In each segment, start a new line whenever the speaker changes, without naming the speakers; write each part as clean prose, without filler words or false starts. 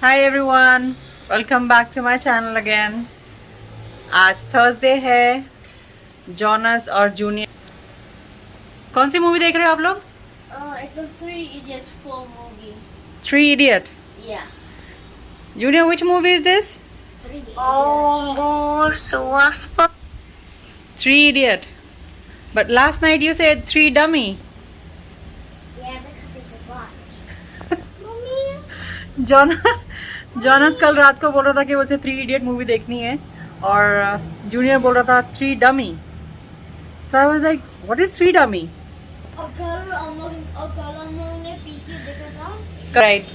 Hi everyone, welcome back to my channel again. आज Thursday है। Jonas और junior कौन सी मूवी देख रहे हो आप लोग?
It's a Three Idiots full movie.
Three idiot.
Yeah.
Junior, which movie is this?
Three Idiots.
Three idiot. But last night you said three dummy.
Yeah, because it's a watch. Mommy.
Jonas कल रात को बोल रहा था कि उसे three idiot movie देखनी है और जूनियर बोल रहा था three dummy. So I was like, what is three dummy?
और कल हम लोग ने पीके देखा था।
राइट,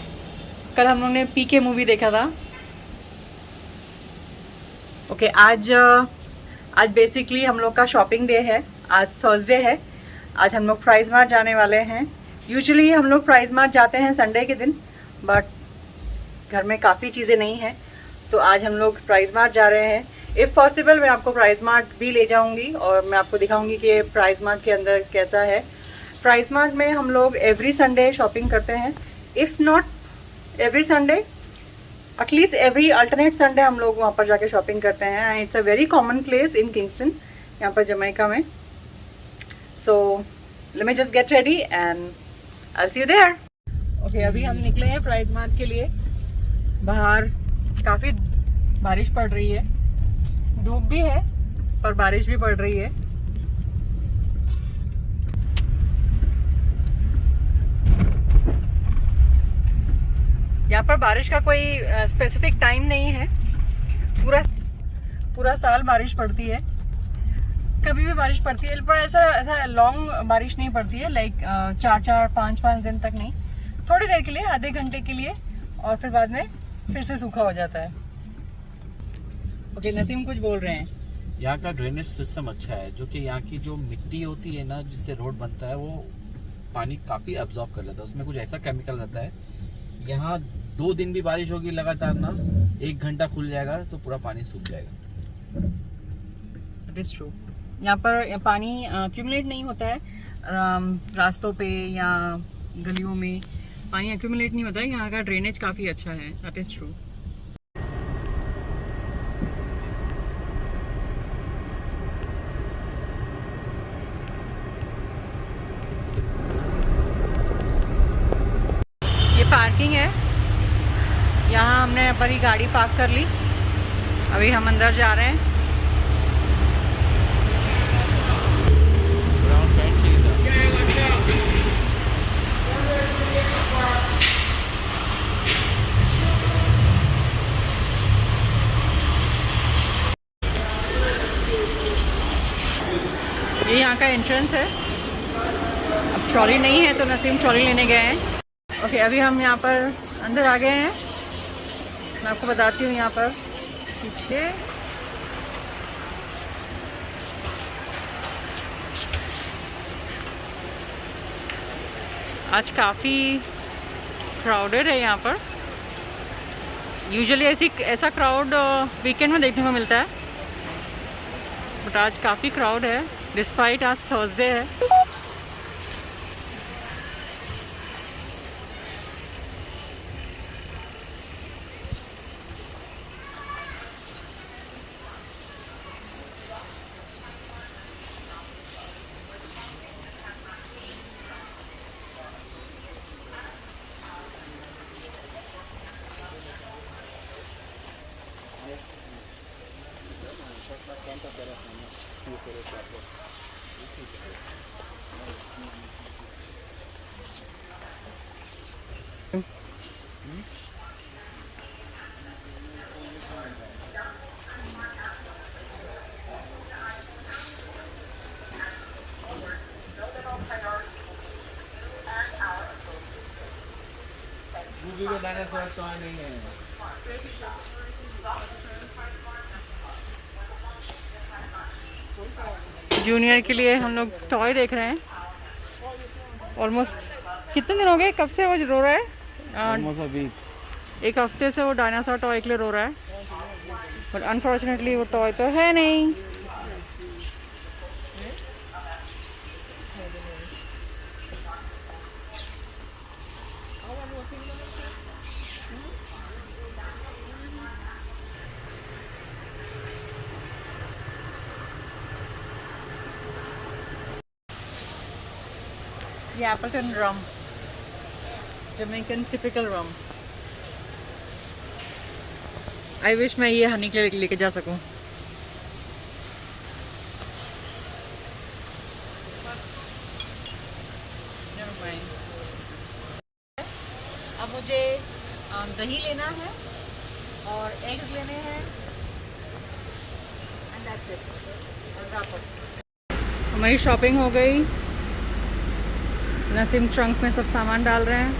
कल हम लोग ने पीके मूवी देखा था। ओके, आज बेसिकली हम लोग का शॉपिंग डे है। आज थर्सडे है। आज हम लोग प्राइस मार्ट जाने वाले हैं। यूजुअली हम लोग प्राइस मार्ट जाते हैं संडे के दिन, बट घर में काफ़ी चीज़ें नहीं हैं, तो आज हम लोग प्राइस मार्ट जा रहे हैं। इफ़ पॉसिबल मैं आपको प्राइस मार्ट भी ले जाऊंगी और मैं आपको दिखाऊंगी कि प्राइस मार्ट के अंदर कैसा है। प्राइस मार्ट में हम लोग एवरी संडे शॉपिंग करते हैं। If not every Sunday, at least every alternate Sunday हम लोग वहाँ पर जाके शॉपिंग करते हैं। And it's a very common place in Kingston, यहाँ पर जमैका में। So let me just get ready and I see you there. Okay, अभी हम निकले हैं प्राइस मार्ट के लिए। बाहर काफ़ी बारिश पड़ रही है, धूप भी है पर बारिश भी पड़ रही है। यहाँ पर बारिश का कोई स्पेसिफिक टाइम नहीं है। पूरा साल बारिश पड़ती है, कभी भी बारिश पड़ती है, पर ऐसा लॉन्ग बारिश नहीं पड़ती है। लाइक 4-5 दिन तक नहीं, थोड़ी देर के लिए, आधे घंटे के लिए, और फिर बाद में फिर से सूखा हो जाता है। ओके, नसीम कुछ बोल रहे हैं।
यहाँ का ड्रेनेज सिस्टम अच्छा है, जो कि यहाँ की जो मिट्टी होती है ना, जिससे रोड बनता है, वो पानी काफ़ी एब्जॉर्ब कर लेता है। उसमें कुछ ऐसा केमिकल रहता है। यहाँ 2 दिन भी बारिश होगी लगातार ना, 1 घंटा खुल जाएगा तो पूरा पानी सूख जाएगा।
It is true. यहाँ पर पानी एक्यूमुलेट नहीं होता है रास्तों पे या गलियों में, पानी एक्यूमुलेट नहीं होता है। यहाँ का ड्रेनेज काफ़ी अच्छा है, दैट इज़ ट्रू। ये पार्किंग है, यहाँ हमने अपनी गाड़ी पार्क कर ली। अभी हम अंदर जा रहे हैं। ये यहाँ का एंट्रेंस है। अब ट्रॉली नहीं है तो नसीम ट्रॉली लेने गए हैं। ओके, अभी हम यहाँ पर अंदर आ गए हैं। मैं आपको बताती हूँ, यहाँ पर पीछे आज काफ़ी क्राउडेड है यहाँ पर। यूजुअली ऐसा क्राउड वीकेंड में देखने को मिलता है, बट आज काफ़ी क्राउड है डिस्पाइट आज थर्सडे है।
मूवी में डायनासोर तो नहीं है।
जूनियर के लिए हम लोग टॉय देख रहे हैं। ऑलमोस्ट कितने दिन हो गए, कब से वो रो रहा है? एक हफ्ते से वो डायनासोर टॉय के लिए रो रहा है, बट अनफॉर्चुनेटली वो टॉय तो है नहीं। ये Appleton rum, Jamaican typical rum. I wish मैं ये हनी के लेके जा सकूं। अब मुझे दही लेना है और एग्स लेने हैं एंड दैट्स इट। और wrap up। हमारी शॉपिंग हो गई। नसीम ट्रंक में सब सामान डाल रहे हैं।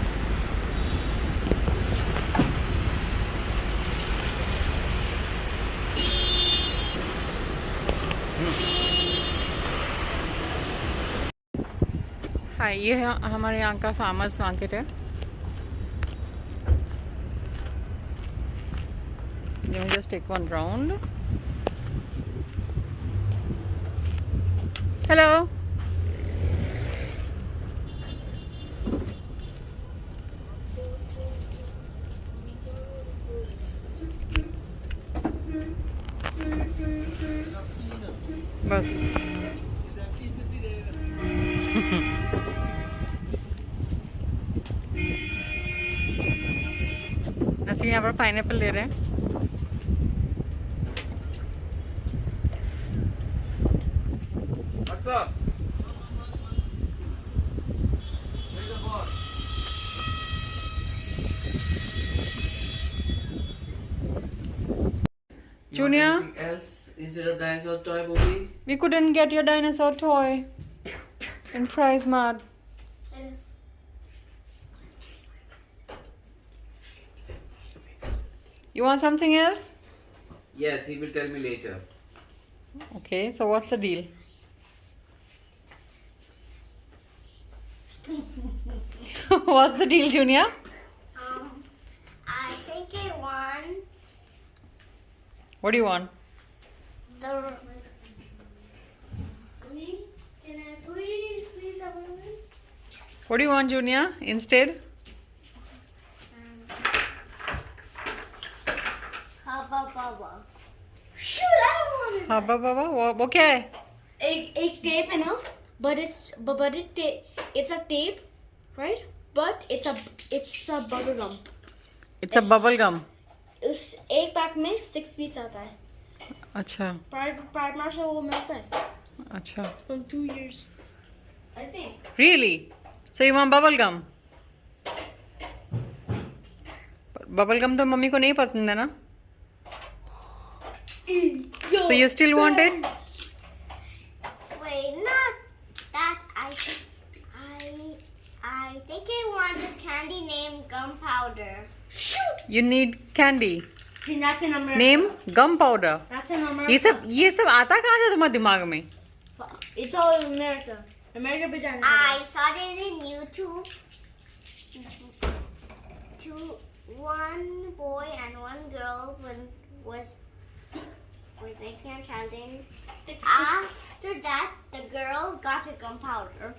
हाँ, ये है हमारे यहाँ का फार्मर्स मार्केट है। You just take one round. Hello. बस नसीम यहाँ पर पाइनएप्पल ले रहे हैं। Junior,
anything else instead of dinosaur toy, Bobby?
we couldn't get your dinosaur toy in Price Mart. You want something else?
Yes, he will tell me later.
Okay, so what's the deal? What's the deal, Junior?
I think I won
What do you want?
the. Can I please have one of this?
What do you want, Junior, instead?
Hubba bubba. Shoot, I wanted.
Hubba bubba? Okay.
एक tape है ना, but it's a tape, right? But it's a bubble gum.
It's a bubble gum.
उस एक pack में 6 piece आता है।
अच्छा
pride mart से वो मिलता है।
अच्छा।
From 2 years, I think.
Really? So you want bubble gum? Bubble gum तो मम्मी को नहीं पसंद है ना? So you still want it?
Wait, not that. I think I want this candy named Gunpowder. Shoot!
You need candy.
That's in America.
Name gunpowder.
That's in America.
ये सब आता कहाँ से तुम्हारे दिमाग में?
It's all in America. America पे जाने I saw it in YouTube. One boy and one girl was making a challenge. After that, the girl got a gunpowder.